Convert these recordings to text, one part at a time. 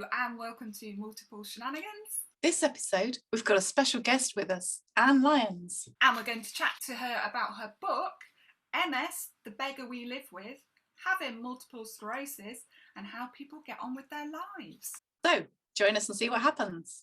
and welcome to Multiple Shenanigans. This episode, we've got a special guest with us, Annie Lyons. And we're going to chat to her about her book, M.S The Beggar We Live With, having multiple sclerosis, and how people get on with their lives. So, join us and see what happens.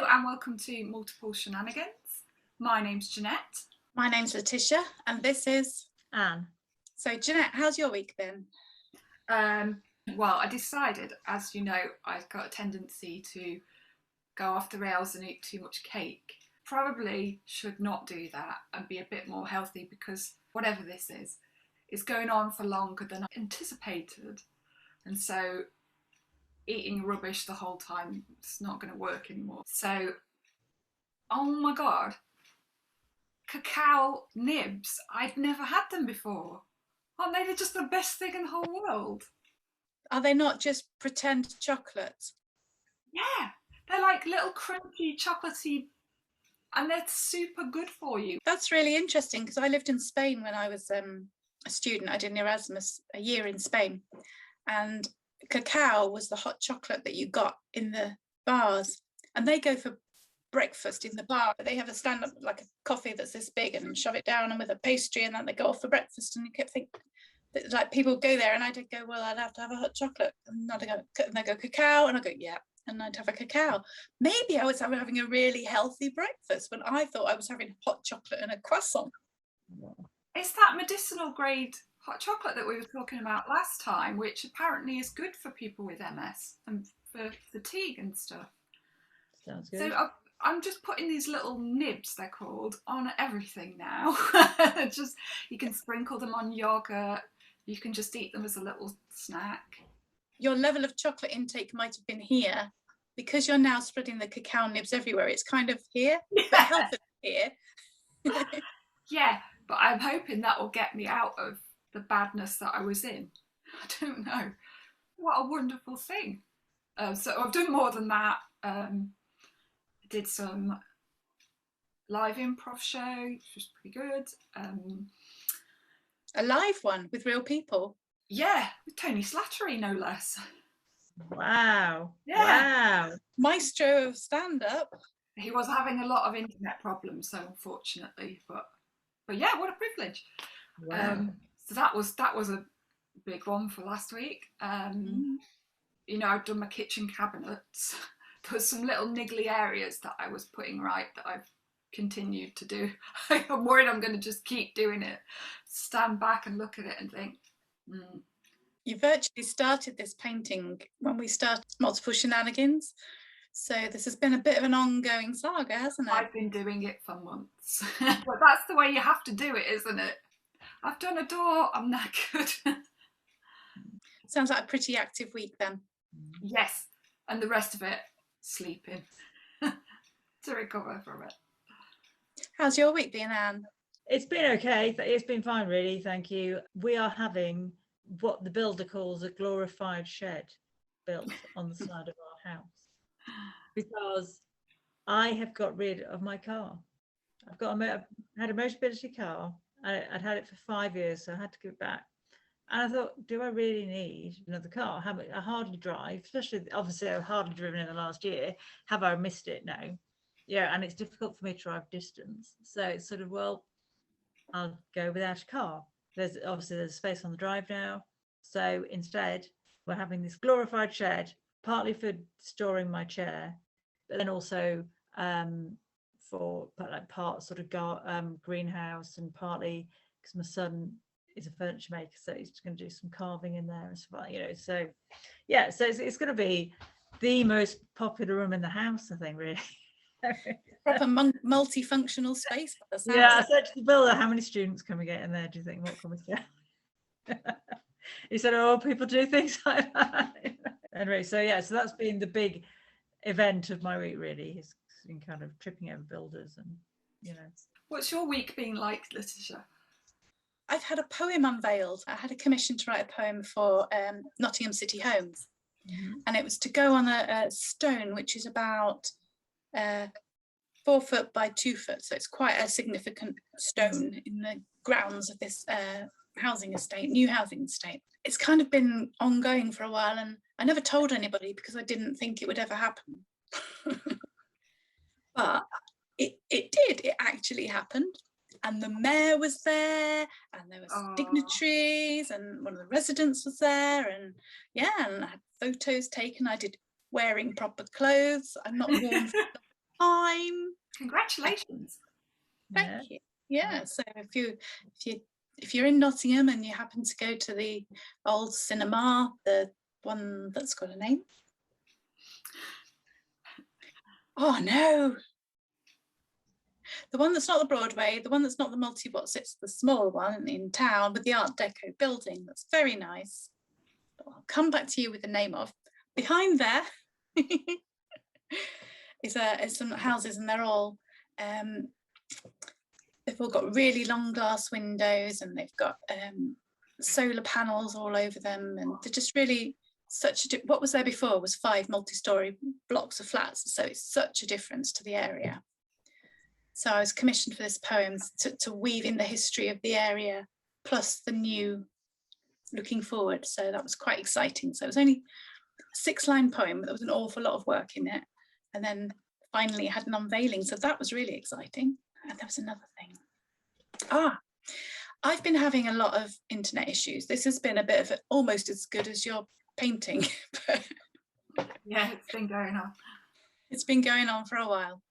And welcome to Multiple Shenanigans. My name's Jeanette. My name's Lytisha, and this is Anne. So, Jeanette, how's your week been? Well, I decided, as you know, I've got a tendency to go off the rails and eat too much cake. Probably should not do that and be a bit more healthy, because whatever this is going on for longer than I anticipated. And so eating rubbish the whole time, it's not going to work anymore. So, oh my God, Cacoa Nibs. I'd never had them before. Aren't they just the best thing in the whole world? Are they not just pretend chocolate? Yeah, they're like little crunchy, chocolatey, and they're super good for you. That's really interesting, because I lived in Spain when I was a student. I did an Erasmus a year in Spain, and cacao was the hot chocolate that you got in the bars, and they go for breakfast in the bar. They have a stand up like a coffee that's this big and shove it down and with a pastry, and then they go off for breakfast. And you kept thinking that, like, people go there, and I'd go, well, I'd have to have a hot chocolate, and they go cacao, and I go, yeah, and I'd have a cacao. Maybe I was having a really healthy breakfast when I thought I was having hot chocolate and a croissant. It's that medicinal grade hot chocolate that we were talking about last time, which apparently is good for people with MS and for fatigue and stuff. Sounds good. So I'm just putting these little nibs, they're called, on everything now. Just, you can sprinkle them on yogurt. You can just eat them as a little snack. Your level of chocolate intake might have been here, because you're now spreading the cacao nibs everywhere. It's kind of here, but healthy here. Yeah, but I'm hoping that will get me out of the badness that I was in. I don't know. What a wonderful thing. So I've done more than that. I did some live improv show, which was pretty good. A live one with real people? Yeah, with Tony Slattery, no less. Wow. Yeah. Wow. Maestro of stand-up. He was having a lot of internet problems, so unfortunately, but yeah, what a privilege. Wow. So that was a big one for last week. You know, I've done my kitchen cabinets. There was some little niggly areas that I was putting right that I've continued to do. I'm worried I'm going to just keep doing it. Stand back and look at it and think, You virtually started this painting when we started Multiple Shenanigans. So this has been a bit of an ongoing saga, hasn't it? I've been doing it for months. But that's the way you have to do it, isn't it? I've done a door, I'm knackered. Sounds like a pretty active week then. Yes, and the rest of it, sleeping to recover from it. How's your week been, Anne? It's been okay. It's been fine, really. Thank you. We are having what the builder calls a glorified shed built on the side of our house, because I have got rid of my car. I've had a Motability car. I'd had it for 5 years, so I had to give it back. And I thought, do I really need another car? I hardly drive, especially, obviously, I've hardly driven in the last year. Have I missed it? No. Yeah, and it's difficult for me to drive distance. So it's sort of, well, I'll go without a car. There's a space on the drive now. So instead, we're having this glorified shed, partly for storing my chair, but then also for like part sort of greenhouse, and partly because my son is a furniture maker, so he's going to do some carving in there and stuff, you know. So yeah, so it's going to be the most popular room in the house, I think, really. Proper multifunctional space. Yeah, I said to the builder, how many students can we get in there, do you think? What can we get? He said, oh, people do things like that. Anyway, so yeah, so that's been the big event of my week, really. It's been kind of tripping over builders, and you know. What's your week been like, Lytisha? I've had a poem unveiled. I had a commission to write a poem for Nottingham City Homes. and it was to go on a stone which is about 4 foot by 2 foot, so it's quite a significant stone in the grounds of this housing estate, new housing estate. It's kind of been ongoing for a while, and I never told anybody because I didn't think it would ever happen. But it did, it actually happened. And the mayor was there, and there were dignitaries, and one of the residents was there, and yeah, and I had photos taken. I did wearing proper clothes. I'm not worn for time. Congratulations. Thank you. Yeah, so if you're in Nottingham and you happen to go to the old cinema, the one that's got a name. Oh no. The one that's not the Broadway, the one that's not the multi-what's, it's the small one in town with the Art Deco building. That's very nice. I'll come back to you with the name of. Behind there is some houses, and they're all they've all got really long glass windows, and they've got solar panels all over them, and they're just really what was there before was 5 multi-story blocks of flats, so it's such a difference to the area. So I was commissioned for this poem to weave in the history of the area plus the new looking forward, so that was quite exciting. So it was only a 6-line poem, but there was an awful lot of work in it, and then finally had an unveiling, so that was really exciting. And there was another thing. I've been having a lot of internet issues. This has been a bit of almost as good as your painting. Yeah, it's been going on. It's been going on for a while.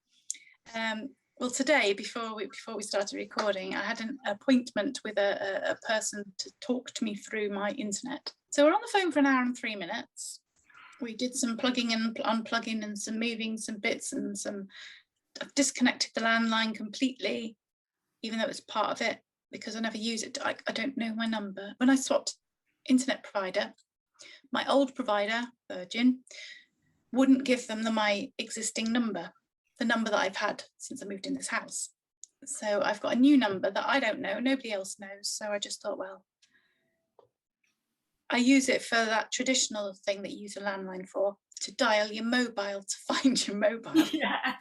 Well, today, before we started recording, I had an appointment with a person to talk to me through my internet. So we're on the phone for 1 hour and 3 minutes. We did some plugging and unplugging and some moving some bits, and I've disconnected the landline completely, even though it was part of it, because I never use it. I don't know my number. When I swapped internet provider, my old provider, Virgin, wouldn't give them my existing number, the number that I've had since I moved in this house. So I've got a new number that I don't know, nobody else knows. So I just thought, well, I use it for that traditional thing that you use a landline for, to dial your mobile, to find your mobile. Yeah.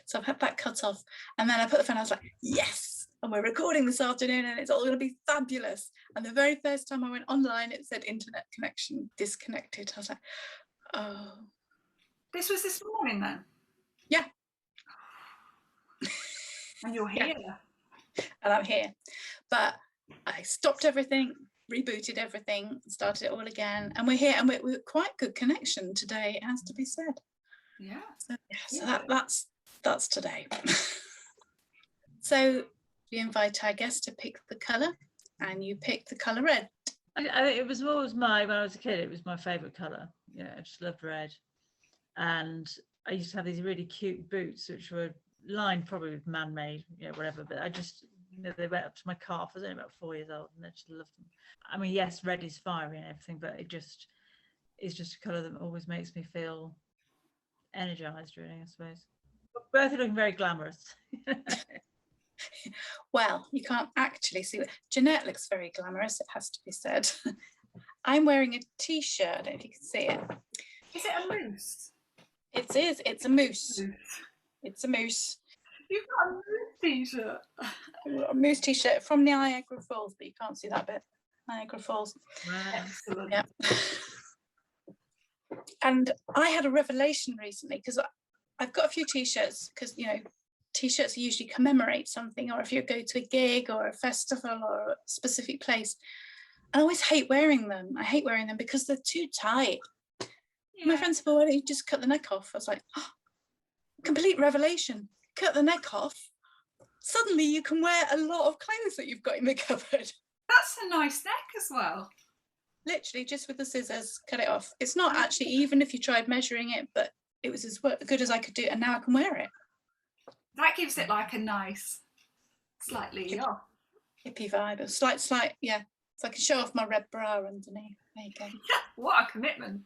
So I've had that cut off, and then I put the phone, I was like, yes, and we're recording this afternoon and it's all going to be fabulous. And the very first time I went online, it said internet connection disconnected. I was like, oh. This was this morning then? Yeah. And you're here. Yeah. And I'm here. But I stopped everything, rebooted everything, started it all again, and we're here, and we're quite good connection today, it has to be said. Yeah. So that's today. So we invite our guest to pick the colour, and you pick the colour red. It was always when I was a kid, it was my favourite colour. Yeah, I just loved red. And I used to have these really cute boots, which were lined probably with man-made, whatever, but I just, they went up to my calf. I was only about 4 years old, and I just loved them. I mean, yes, red is fiery and everything, but it just is just a colour that always makes me feel energised, really, I suppose. Both are looking very glamorous. Well, you can't actually see it. Jeanette looks very glamorous, it has to be said. I'm wearing a t-shirt, I don't know if you can see it. Is it a moose? It is, it's a moose. It's a moose. You've got a moose t-shirt. A moose t-shirt from Niagara Falls, but you can't see that bit. Niagara Falls. Wow. Excellent. Yeah. And I had a revelation recently, because I've got a few t-shirts, because t-shirts usually commemorate something, or if you go to a gig or a festival or a specific place. I always hate wearing them. I hate wearing them because they're too tight. Yeah. My friend said, well, why don't you just cut the neck off? I was like, oh, complete revelation. Cut the neck off. Suddenly you can wear a lot of clothes that you've got in the cupboard. That's a nice neck as well. Literally just with the scissors, cut it off. It's not actually, even if you tried measuring it, but it was as good as I could do, and now I can wear it. That gives it like a nice, slightly hippie vibe. A slight, yeah. So I can show off my red bra underneath. There you go. Yeah, what a commitment.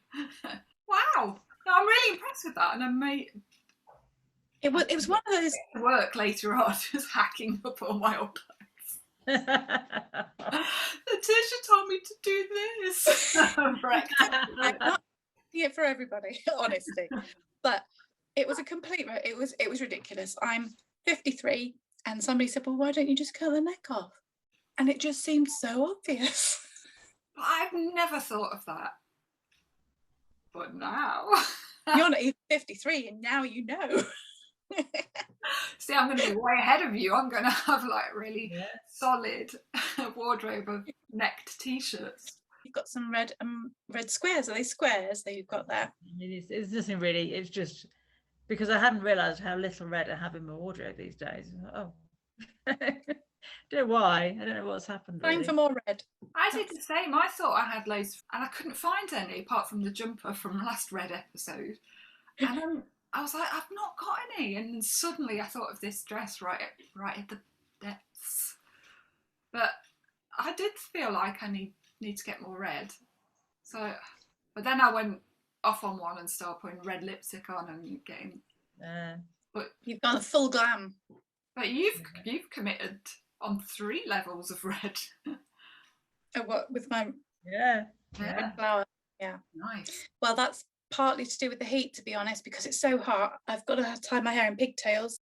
Wow. No, I'm really impressed with that, and I may... It was one of those... work later on, just hacking up all my old clothes. The Lytisha told me to do this. Right. I'm not doing it for everybody, honestly, but it was a complete. It was ridiculous. I'm 53, and somebody said, "Well, why don't you just cut the neck off?" And it just seemed so obvious. But I've never thought of that. But now. You're not even 53, and now you know. See, I'm going to be way ahead of you. I'm going to have like really solid wardrobe of necked t-shirts. You've got some red squares. Are they squares that you've got there? It's nothing really. It's just because I hadn't realised how little red I have in my wardrobe these days. Oh, don't know why. I don't know what's happened. Time really. for more red. I did the same. I thought I had loads, and I couldn't find any apart from the jumper from last red episode. And then I was like, I've not got any. And then suddenly I thought of this dress right at the depths. But I did feel like I need to get more red. So, but then I went off on one and started putting red lipstick on and getting. But you've gone full glam. But you've committed on 3 levels of red. Oh, what with my red flower? Yeah, nice. Well, that's partly to do with the heat, to be honest, because it's so hot. I've got to tie my hair in pigtails,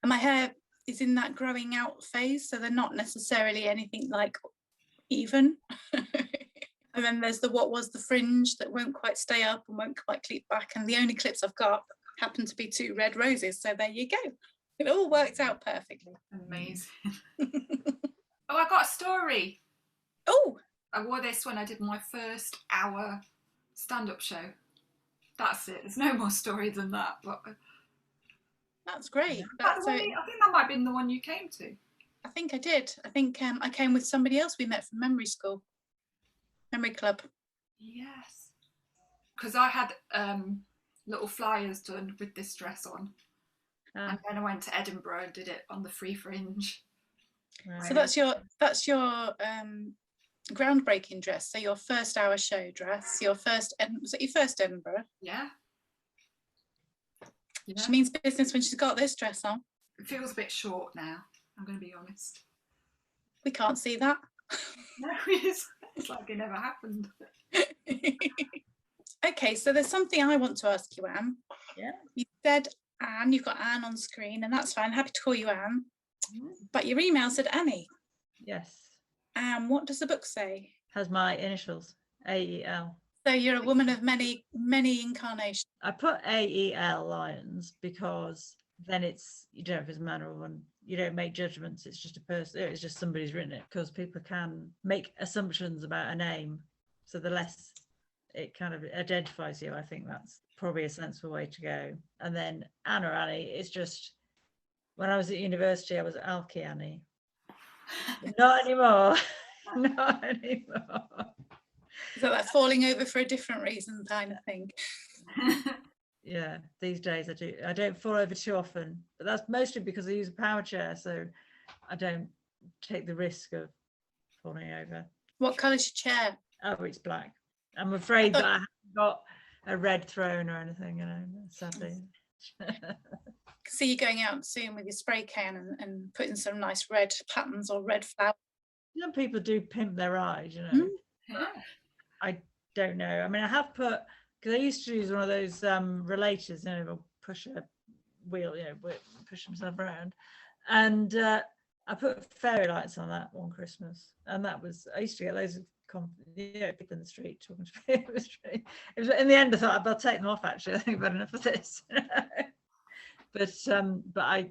and my hair is in that growing out phase, so they're not necessarily anything like even. And then there's the what was the fringe that won't quite stay up and won't quite clip back, and the only clips I've got happen to be 2 red roses, so there you go. It all worked out perfectly. Amazing. Oh, I got a story. Oh, I wore this when I did my first hour stand-up show. That's it. There's no more story than that. But that's great. I think that might have been the one you came to. I think I did. I think I came with somebody else we met from memory school, memory club. Yes, because I had little flyers done with this dress on, and then I went to Edinburgh and did it on the Free Fringe. Right. So that's your groundbreaking dress. So your first hour show dress. Was it your first Edinburgh? Yeah. She means business when she's got this dress on. It feels a bit short now. I'm going to be honest. We can't see that. No, it's like it never happened. Okay, so there's something I want to ask you, Anne. Yeah. You said Anne, you've got Anne on screen, and that's fine. Happy to call you Anne. But your email said Annie. Yes. What does the book say? Has my initials, AEL. So you're a woman of many incarnations. I put AEL Lyons because then you don't know if it's a man or a woman. You don't make judgments. It's just a person. It's just somebody's written it, because people can make assumptions about a name. So the less it kind of identifies you, I think that's probably a sensible way to go. And then Anne or Annie is just, when I was at university, I was Alki Annie. Not anymore. Not anymore. So that's falling over for a different reason kind of thing. Yeah, these days I don't fall over too often, but that's mostly because I use a power chair, so I don't take the risk of falling over. What colour's your chair? Oh, it's black. I'm afraid that I haven't got a red throne or anything, sadly. See you going out soon with your spray can and putting some nice red patterns or red flowers. Some people do pimp their eyes, Yeah. I don't know. I mean, I have put, because I used to use one of those relators, they'll push a wheel, push themselves around, and I put fairy lights on that one Christmas, and that was, I used to get loads of people in the street talking to me in the street. It was, in the end I thought I'll take them off, actually. I think I've had enough of this. But I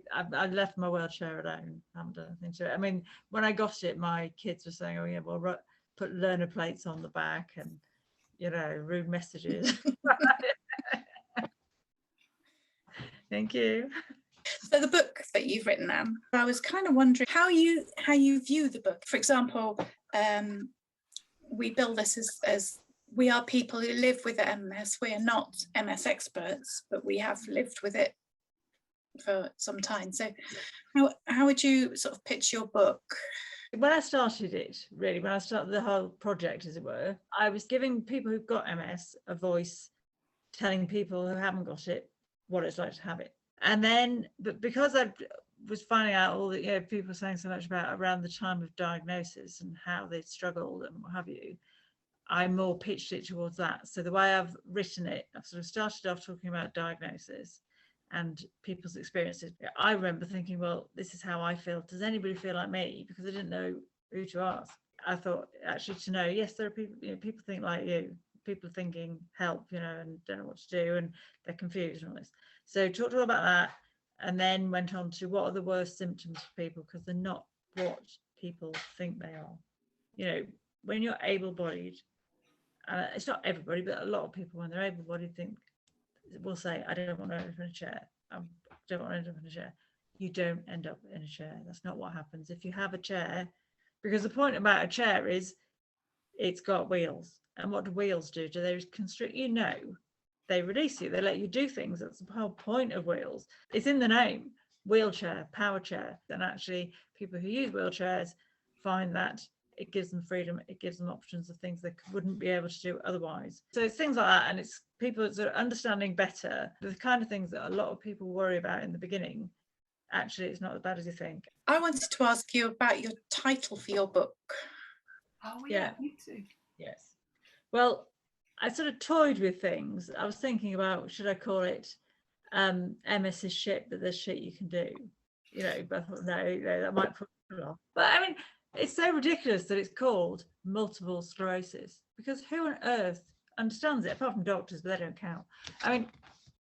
left my wheelchair alone. I haven't done anything to it. I mean, when I got it, my kids were saying, "Oh yeah, well, put learner plates on the back and rude messages." Thank you. So the book that you've written, Anne, I was kind of wondering how you view the book. For example, we build this as we are people who live with MS. We are not MS experts, but we have lived with it for some time. So how would you sort of pitch your book? When I started it, really, when I started the whole project, as it were, I was giving people who've got MS a voice, telling people who haven't got it what it's like to have it. And then, but because was finding out all the people saying so much about around the time of diagnosis and how they struggled and what have you, I more pitched it towards that. So the way I've written it, I've sort of started off talking about diagnosis and people's experiences. I remember thinking, well, this is how I feel. Does anybody feel like me? Because I didn't know who to ask. I thought actually to know, yes, there are people, people think like you. People are thinking help, and don't know what to do, and they're confused and all this. So talked all about that, and then went on to what are the worst symptoms for people, because they're not what people think they are. When you're able-bodied, it's not everybody, but a lot of people, when they're able-bodied, will say, I don't want to end up in a chair. I don't want to end up in a chair. You don't end up in a chair. That's not what happens. If you have a chair, because the point about a chair is it's got wheels. And what do wheels do? Do they constrict you? No. They release you. They let you do things. That's the whole point of wheels. It's in the name, wheelchair, power chair. And actually, people who use wheelchairs find that it gives them freedom. It gives them options of things they wouldn't be able to do otherwise. So it's things like that. And it's people sort of understanding better the kind of things that a lot of people worry about in the beginning. Actually, it's not as bad as you think. I wanted to ask you about your title for your book. Oh, yeah, me too. Yes. Well, I sort of toyed with things. I was thinking about, should I call it MS is shit, but there's shit you can do? But I thought, no, that might put people off. But I mean, it's so ridiculous that it's called multiple sclerosis, because who on earth understands it, apart from doctors, but they don't count. I mean,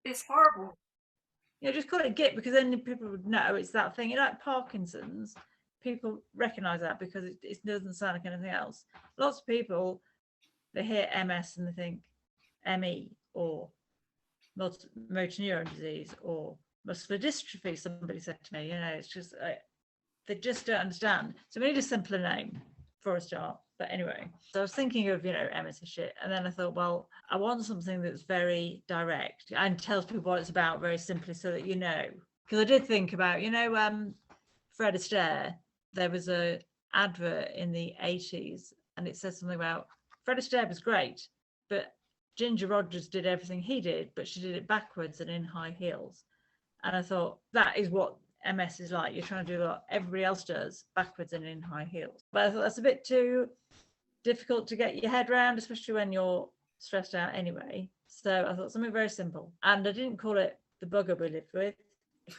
it's horrible. Just call it GIP, because then people would know it's that thing. Like Parkinson's, people recognise that because it doesn't sound like anything else. Lots of people, they hear MS and they think ME or motor neuron disease or muscular dystrophy. Somebody said to me, it's just they just don't understand. So we need a simpler name for a start. But anyway, so I was thinking of MS is shit, and then I thought, well, I want something that's very direct and tells people what it's about very simply, so that because I did think about Fred Astaire. There was a advert in the 80s, and it said something about Fred Astaire was great, but Ginger Rogers did everything he did, but she did it backwards and in high heels. And I thought that is what MS is like. You're trying to do what everybody else does, backwards and in high heels. But I thought that's a bit too difficult to get your head around, especially when you're stressed out anyway. So I thought something very simple. And I didn't call it The Bugger We Lived With.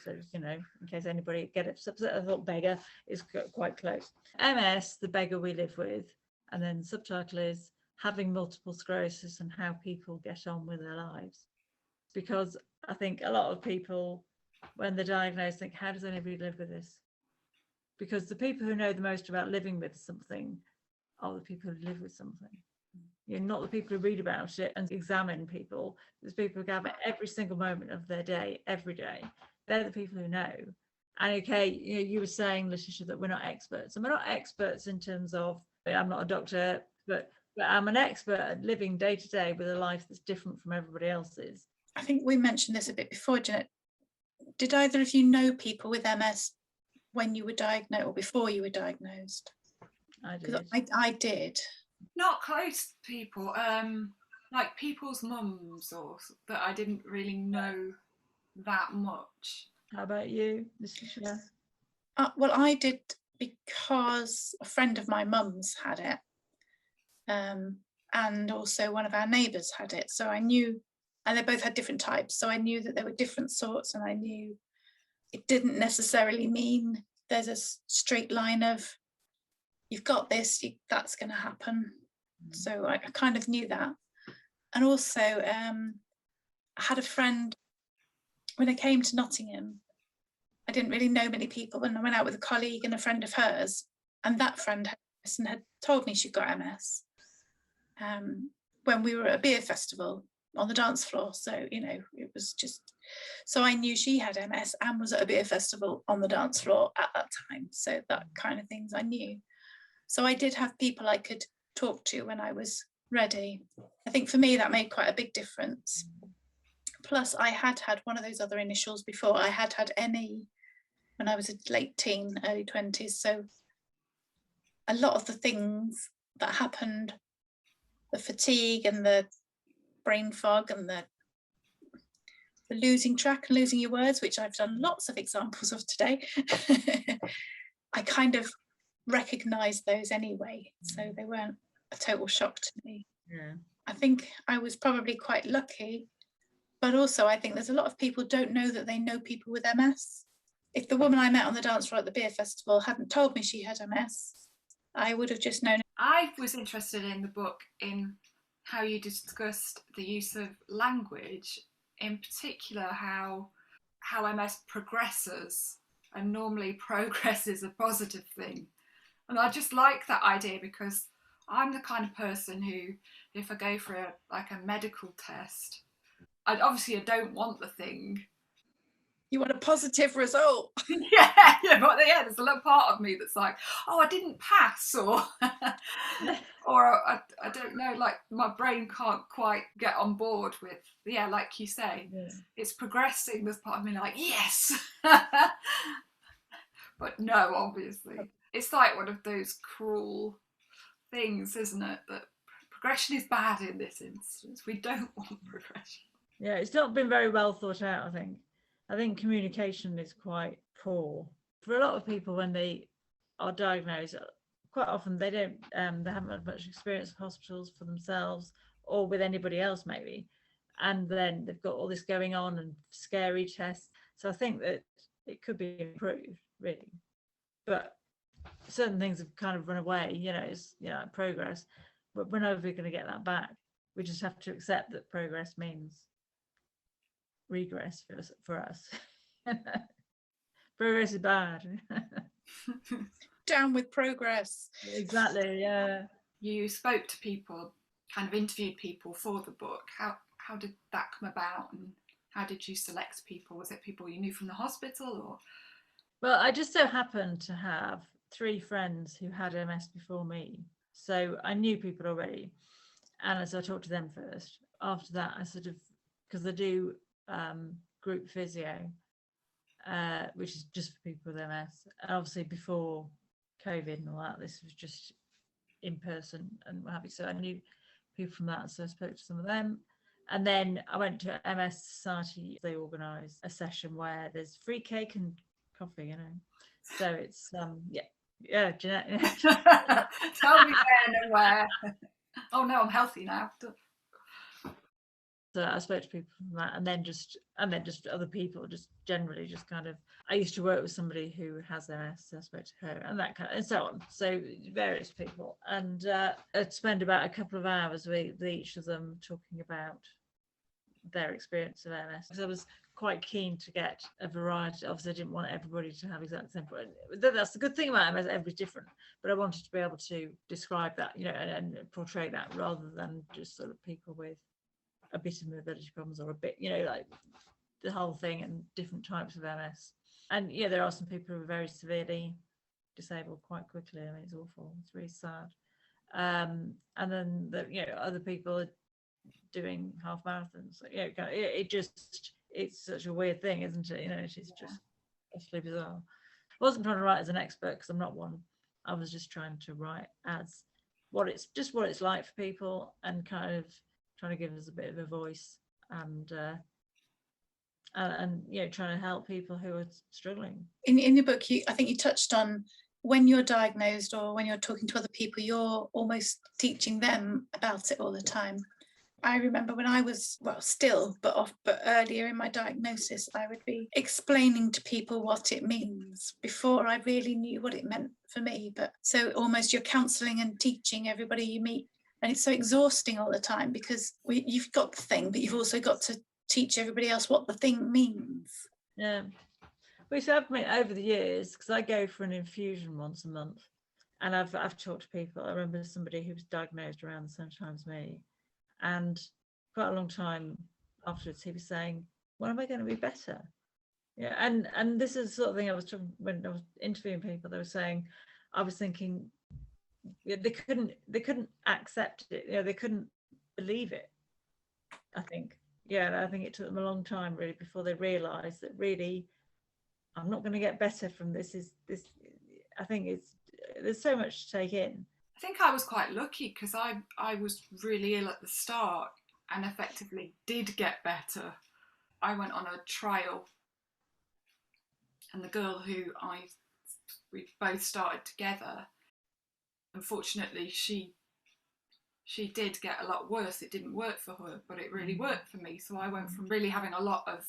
So, in case anybody gets upset, I thought beggar is quite close. MS, The Beggar We Live With. And then the subtitle is Having Multiple Sclerosis and How People Get On With Their Lives. Because I think a lot of people, when they're diagnosed, think, how does anybody live with this? Because the people who know the most about living with something are the people who live with something. You're not the people who read about it and examine people. There's people who have it every single moment of their day, every day. They're the people who know. And okay, you were saying, Lytisha, that we're not experts. And we're not experts in terms of, I'm not a doctor, but I'm an expert at living day to day with a life that's different from everybody else's. I think we mentioned this a bit before, Jeanette. Did either of you know people with MS when you were diagnosed or before you were diagnosed? I did. I did. Not close people, like people's mums, or that I didn't really know that much. How about you, Lytisha? Well, I did, because a friend of my mum's had it, and also one of our neighbours had it. So I knew, and they both had different types. So I knew that there were different sorts, and I knew it didn't necessarily mean there's a straight line of, you've got this, that's going to happen. So I kind of knew that. And also, I had a friend, when I came to Nottingham, I didn't really know many people, and I went out with a colleague and a friend of hers, and that friend had told me she'd got MS when we were at a beer festival on the dance floor. So, it was just, so I knew she had MS and was at a beer festival on the dance floor at that time. So that kind of things I knew. So I did have people I could talk to when I was ready. I think for me that made quite a big difference. Plus I had one of those other initials before. I had ME when I was a late teen, early 20s. So a lot of the things that happened, the fatigue and the brain fog and the the losing track and losing your words, which I've done lots of examples of today, I kind of recognised those anyway, so they weren't a total shock to me. Yeah. I think I was probably quite lucky, but also I think there's a lot of people don't know that they know people with MS. If the woman I met on the dance floor at the beer festival hadn't told me she had MS, I would have just known. I was interested in the book in how you discussed the use of language, in particular how MS progresses, and normally progress is a positive thing. And I just like that idea, because I'm the kind of person who, if I go for a medical test, I don't want the thing. You want a positive result. yeah, but there's a little part of me that's like, oh, I didn't pass, or or I don't know, like my brain can't quite get on board with, like you say, it's progressing. There's part of me like, yes. But no, obviously. It's like one of those cruel things, isn't it? That progression is bad in this instance. We don't want progression. Yeah, it's not been very well thought out, I think. I think communication is quite poor. For a lot of people, when they are diagnosed, quite often they don't, they haven't had much experience in hospitals for themselves or with anybody else maybe. And then they've got all this going on and scary tests. So I think that it could be improved, really. But certain things have kind of run away, it's, progress. But we're never going to get that back. We just have to accept that progress means regress for us. Progress is bad. Down with progress. Exactly, yeah. You spoke to people, kind of interviewed people for the book. How did that come about, and how did you select people? Was it people you knew from the hospital, or? Well, I just so happened to have 3 friends who had MS before me, so I knew people already, and so I talked to them first. After that, I sort of, because I do group physio, which is just for people with MS, and obviously before COVID and all that, this was just in person and what have you, so I knew people from that, so I spoke to some of them. And then I went to MS Society. They organise a session where there's free cake and coffee, so it's Jeanette. Tell me when and where. Oh no, I'm healthy now. So I spoke to people from that, and then just other people, just generally, just kind of. I used to work with somebody who has MS, so I spoke to her, and that kind of, and so on. So various people, and I'd spend about a couple of hours with each of them talking about their experience of MS. Because I was quite keen to get a variety. Obviously, I didn't want everybody to have exactly the same. That's the good thing about MS. Everybody's different, but I wanted to be able to describe that, and portray that, rather than just sort of people with a bit of mobility problems or a bit, like the whole thing, and different types of MS. And there are some people who are very severely disabled quite quickly. I mean, it's awful. It's really sad. And then other people are doing half marathons. It's such a weird thing, isn't it? It's just utterly bizarre. I wasn't trying to write as an expert, because I'm not one. I was just trying to write as what it's like for people, and kind of trying to give us a bit of a voice, and trying to help people who are struggling. In your book, I think you touched on, when you're diagnosed or when you're talking to other people, you're almost teaching them about it all the time. I remember when I was, still, but earlier in my diagnosis, I would be explaining to people what it means before I really knew what it meant for me. But so almost you're counselling and teaching everybody you meet. And it's so exhausting all the time, because you've got the thing, but you've also got to teach everybody else what the thing means. Yeah. Which I've made over the years, because I go for an infusion once a month, and I've talked to people. I remember somebody who was diagnosed around the same time as me, and quite a long time afterwards he was saying, when am I going to be better? Yeah, and this is the sort of thing I was talking when I was interviewing people. They were saying, I was thinking, they couldn't accept it, they couldn't believe it, I think. I think it took them a long time, really, before they realized that really I'm not going to get better from this. I think there's so much to take in. I think I was quite lucky, because I was really ill at the start and effectively did get better. I went on a trial, and the girl who we both started together, unfortunately, she did get a lot worse. It didn't work for her, but it really worked for me. So I went from really having a lot of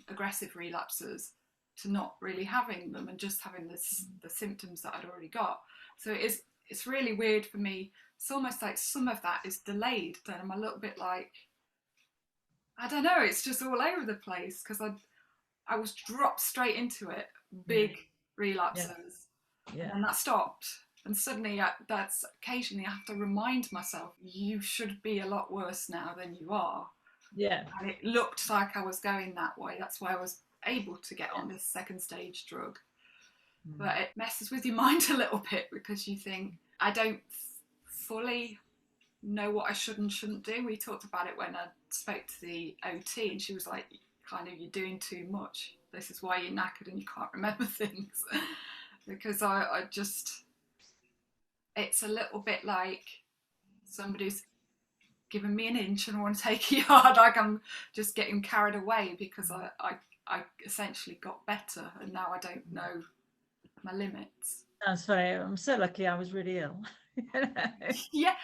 aggressive relapses to not really having them and just having the symptoms that I'd already got. So it's really weird for me. It's almost like some of that is delayed. Then I'm a little bit like, I don't know, it's just all over the place because I was dropped straight into it, big relapses, and that stopped. And suddenly that's occasionally I have to remind myself, you should be a lot worse now than you are. Yeah. And it looked like I was going that way. That's why I was able to get on this second stage drug. But it messes with your mind a little bit because you think, I don't fully know what I should and shouldn't do. We talked about it when I spoke to the OT, and she was like, kind of, you're doing too much. This is why you're knackered and you can't remember things. Because I just, it's a little bit like somebody's given me an inch and I want to take a yard, like I'm just getting carried away because I essentially got better and now I don't know my limits. Sounds funny. I'm so lucky I was really ill. Yeah,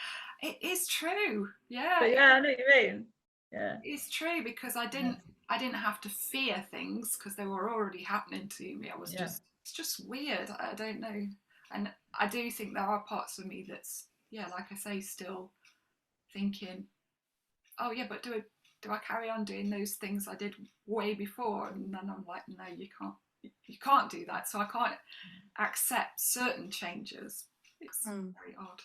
it is true. Yeah. But yeah, I know what you mean. Yeah. It's true because I didn't have to fear things because they were already happening to me. I was it's just weird. I don't know. And I do think there are parts of me that's, like I say, still thinking, oh yeah, but do I carry on doing those things I did way before? And then I'm like, no, you can't do that. So I can't accept certain changes. It's very odd.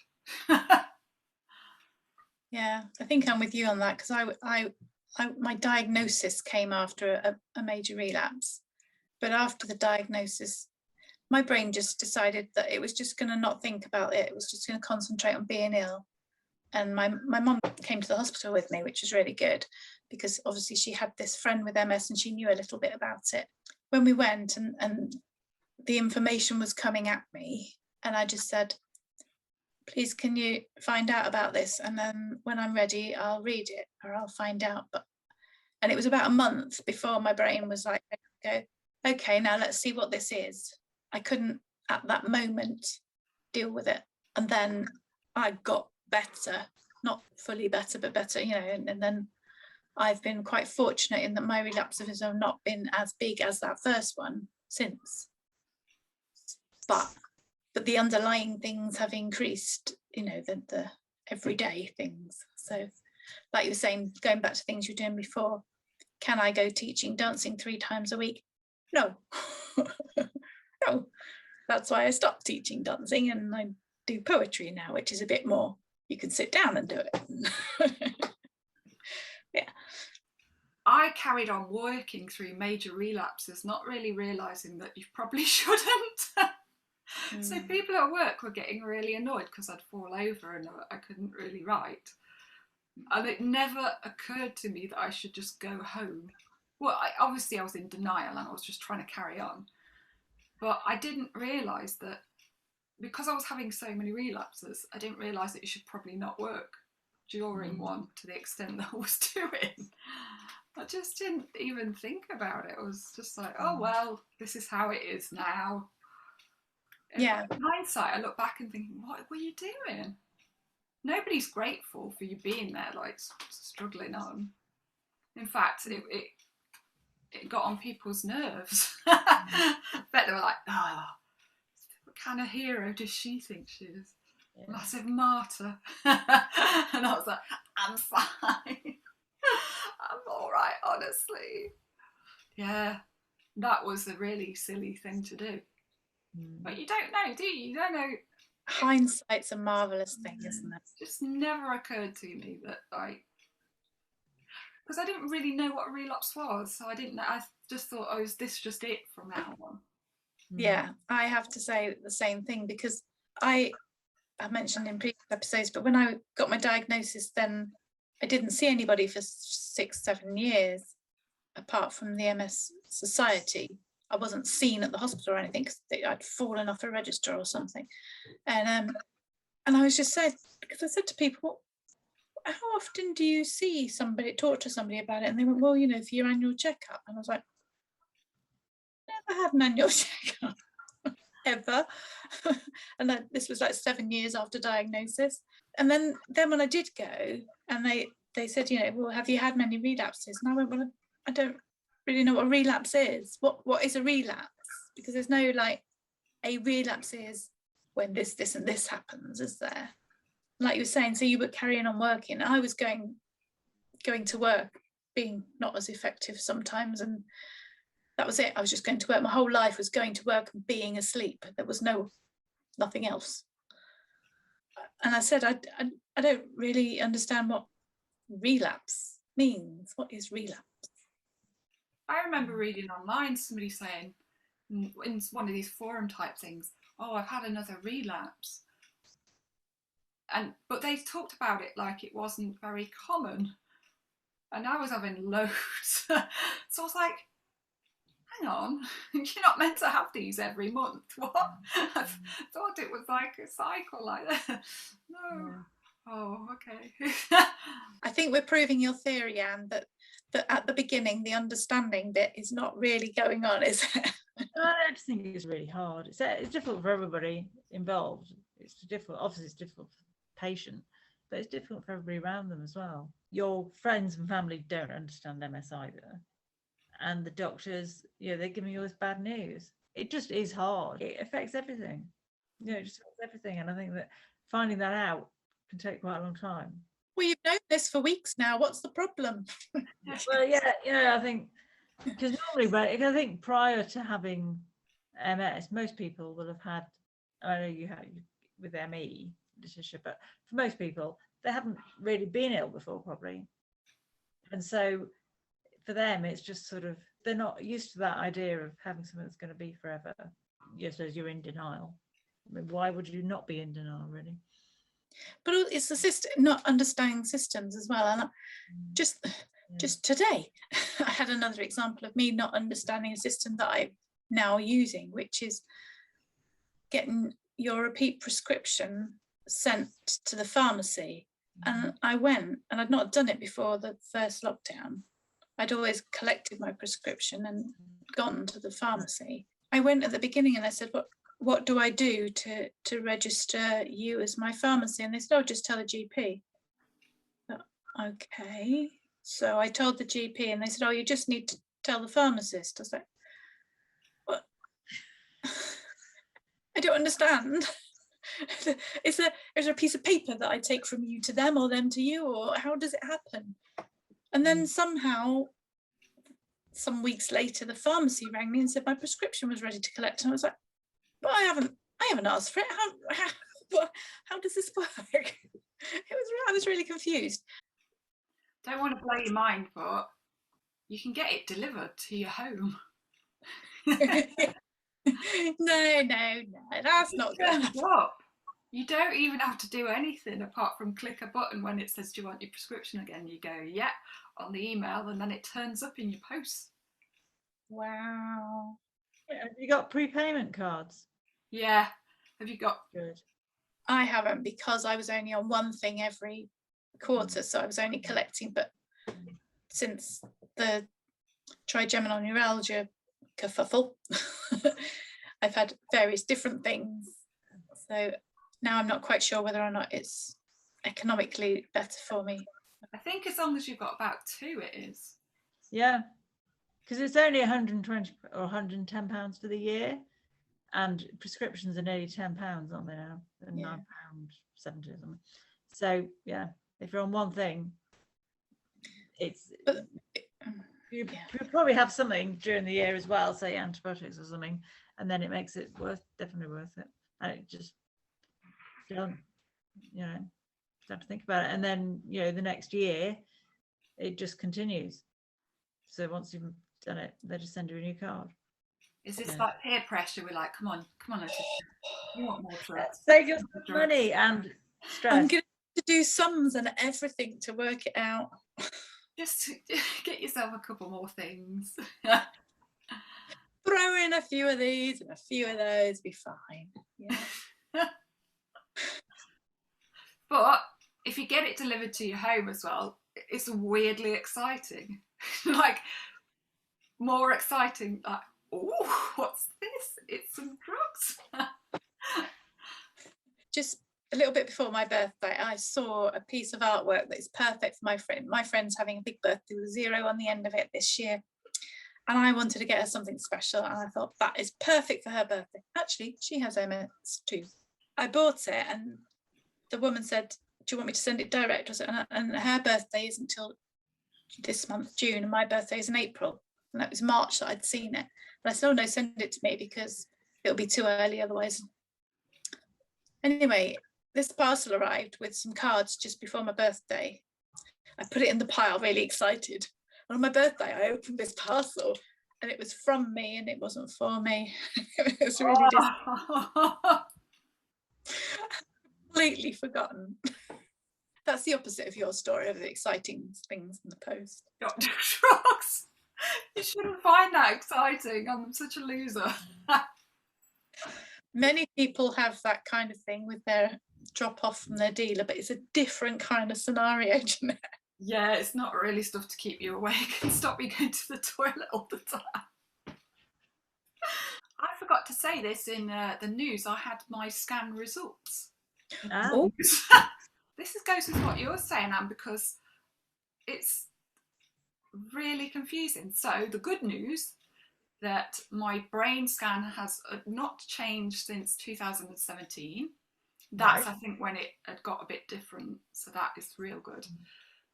Yeah, I think I'm with you on that because I my diagnosis came after a major relapse, but after the diagnosis, my brain just decided that it was just going to not think about it. It was just going to concentrate on being ill. And my mum came to the hospital with me, which was really good because obviously she had this friend with MS and she knew a little bit about it. When we went and the information was coming at me, and I just said, please, can you find out about this? And then when I'm ready, I'll read it or I'll find out. And it was about a month before my brain was like, okay, now let's see what this is. I couldn't at that moment deal with it. And then I got better, not fully better, but better, and then I've been quite fortunate in that my relapses have not been as big as that first one since. But the underlying things have increased, the everyday things. So like you were saying, going back to things you were doing before, can I go teaching dancing 3 times a week? No. No. That's why I stopped teaching dancing and I do poetry now, which is a bit more, you can sit down and do it. Yeah. I carried on working through major relapses, not really realising that you probably shouldn't. So people at work were getting really annoyed because I'd fall over and I couldn't really write. And it never occurred to me that I should just go home. Well, obviously I was in denial and I was just trying to carry on. But I didn't realise that because I was having so many relapses, I didn't realise that you should probably not work during one to the extent that I was doing. I just didn't even think about it. I was just like, oh, well, this is how it is now. Yeah. In hindsight, I look back and think, what were you doing? Nobody's grateful for you being there, like struggling on. In fact, it got on people's nerves. I bet they were like, oh, what kind of hero does she think she is? Yeah. Massive martyr. And I was like, I'm fine. I'm all right, honestly. Yeah, that was a really silly thing to do. But you don't know, do you? You don't know. Hindsight's a marvellous thing, isn't it? It just never occurred to me that, because I didn't really know what a relapse was, so I didn't know. I just thought, oh, is this just it from now on? Yeah, I have to say the same thing because I mentioned in previous episodes, but when I got my diagnosis, then I didn't see anybody for 6-7 years, apart from the MS Society. I wasn't seen at the hospital or anything because I'd fallen off a register or something. And I was just said, because I said to people, how often do you see somebody, talk to somebody about it? And they went, well, you know, for your annual checkup. And I was like, never had an annual checkup ever. And this was like 7 years after diagnosis. And then when I did go, and they said, you know, well, have you had many relapses? And I went, well, I don't really know what a relapse is. What is a relapse? Because there's no like, a relapse is when this and this happens, is there? Like you were saying, so you were carrying on working. I was going to work, being not as effective sometimes, and that was it. I was just going to work. My whole life was going to work and being asleep. There was nothing else. And I said, I don't really understand what relapse means. What is relapse? I remember reading online somebody saying in one of these forum type things, oh, I've had another relapse. But they talked about it like it wasn't very common. And I was having loads. So I was like, hang on, you're not meant to have these every month. What? I thought it was like a cycle like that. No. Yeah. Oh, okay. I think we're proving your theory, Anne, that at the beginning, the understanding bit is not really going on, is it? I just think it's really hard. It's difficult for everybody involved. It's difficult. Obviously, it's difficult for the patient, but it's difficult for everybody around them as well. Your friends and family don't understand MS either. And the doctors, you know, they're giving you all this bad news. It just is hard. It affects everything. You know, it just affects everything. And I think that finding that out can take quite a long time. Well, you've known this for weeks now. What's the problem? Well, yeah, you know, I think, because normally, I think prior to having MS, most people will have had, I know you had with ME, Lytisha, but for most people, they haven't really been ill before, probably. And so for them, it's just sort of, they're not used to that idea of having something that's going to be forever. Yes, as you're in denial. I mean, why would you not be in denial, really? But it's the system, not understanding systems as well. And just today, I had another example of me not understanding a system that I'm now using, which is getting your repeat prescription sent to the pharmacy. And I went, and I'd not done it before the first lockdown. I'd always collected my prescription and gone to the pharmacy. I went at the beginning and I said, what do I do to register you as my pharmacy? And they said, oh, just tell the GP. Okay. So I told the GP and they said, oh, you just need to tell the pharmacist. I was like, what? I don't understand. Is there a piece of paper that I take from you to them or them to you, or how does it happen? And then somehow, some weeks later, the pharmacy rang me and said my prescription was ready to collect. And I was like, but I haven't asked for it. How does this work? I was really confused. Don't want to blow your mind, but you can get it delivered to your home. No, that's not good. You don't even have to do anything apart from click a button when it says, do you want your prescription again? You go, yeah, on the email, and then it turns up in your post. Wow. Have you got prepayment cards? Yeah. Have you got? Good. I haven't, because I was only on one thing every quarter, so I was only collecting. But since the trigeminal neuralgia kerfuffle, I've had various different things. So now I'm not quite sure whether or not it's economically better for me. I think as long as you've got about 2, it is. Yeah, because it's only 120 or 110 pounds for the year, and prescriptions are nearly 10 pounds, aren't they now? And £9.70 or something. So yeah, if you're on one thing, you probably have something during the year as well, say antibiotics or something, and then it makes it definitely worth it. And it just don't have to think about it. And then the next year it just continues. So once you've done it, they just send you a new card. Is this like peer pressure? We're like, come on, Lytisha. You want more drugs? Save your money and stress. I'm going to do sums and everything to work it out. Just get yourself a couple more things. Throw in a few of these and a few of those, be fine. Yeah. But if you get it delivered to your home as well, it's weirdly exciting. Like, more exciting, like, oh, what's this? It's some drugs. Just a little bit before my birthday, I saw a piece of artwork that is perfect for my friend. My friend's having a big birthday with 0 on the end of it this year. And I wanted to get her something special. And I thought, that is perfect for her birthday. Actually, she has MS too. I bought it and the woman said, do you want me to send it direct? And her birthday isn't until this month, June, and my birthday is in April. And that was March that I'd seen it. But I said, oh no, send it to me because it'll be too early otherwise. Anyway, this parcel arrived with some cards just before my birthday. I put it in the pile, really excited. And on my birthday, I opened this parcel and it was from me and it wasn't for me. It was really completely forgotten. That's the opposite of your story of the exciting things in the post. Got drugs. You shouldn't find that exciting. I'm such a loser. Many people have that kind of thing with their drop off from their dealer, but it's a different kind of scenario, Jeanette. Yeah, it's not really stuff to keep you awake and stop you going to the toilet all the time. I forgot to say this in the news. I had my scan results. Oh. This goes with what you're saying, Anne, because it's really confusing. So the good news that my brain scan has not changed since 2017. That's, right. I think, when it had got a bit different. So that is real good.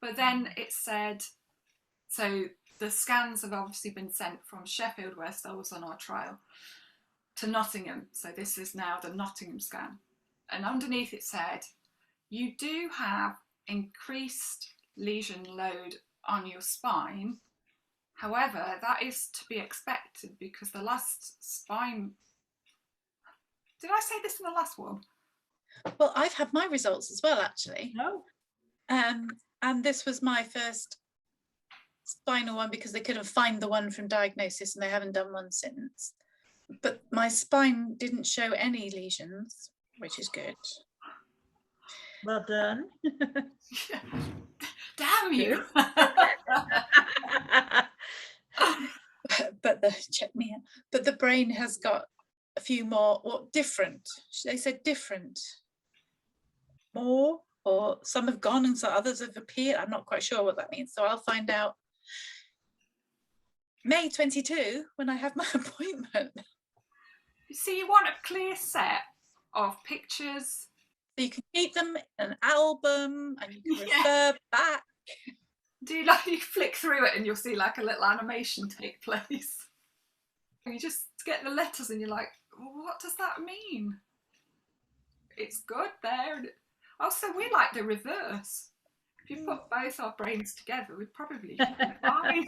But then it said, so the scans have obviously been sent from Sheffield, where Stella was on our trial, to Nottingham. So this is now the Nottingham scan. And underneath it said, you do have increased lesion load on your spine. However, that is to be expected because the last spine... Did I say this in the last one? Well, I've had my results as well, actually. No. And this was my first spinal one because they couldn't find the one from diagnosis and they haven't done one since. But my spine didn't show any lesions, which is good. Well done. Damn you. But check me out. But the brain has got a few more, different. They said different. More, or some have gone and so others have appeared. I'm not quite sure what that means. So I'll find out May 22 when I have my appointment. You see, you want a clear set of pictures. So you can keep them in an album and you can refer back. Do you like, you flick through it and you'll see like a little animation take place. And you just get the letters and you're like, well, what does that mean? It's good there. Also, we like the reverse. If you put both our brains together, we'd probably be fine.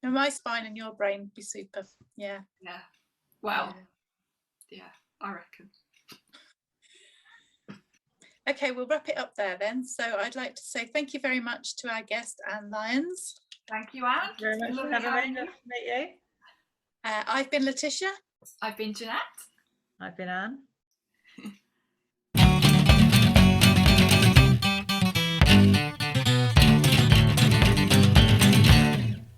And my spine and your brain would be super. Yeah. Yeah. Well, yeah, I reckon. Okay, we'll wrap it up there then. So I'd like to say thank you very much to our guest, Anne Lyons. Thank you, Anne. Thank you very much for having me. Nice to meet you. I've been Lytisha. I've been Jeanette. I've been Anne.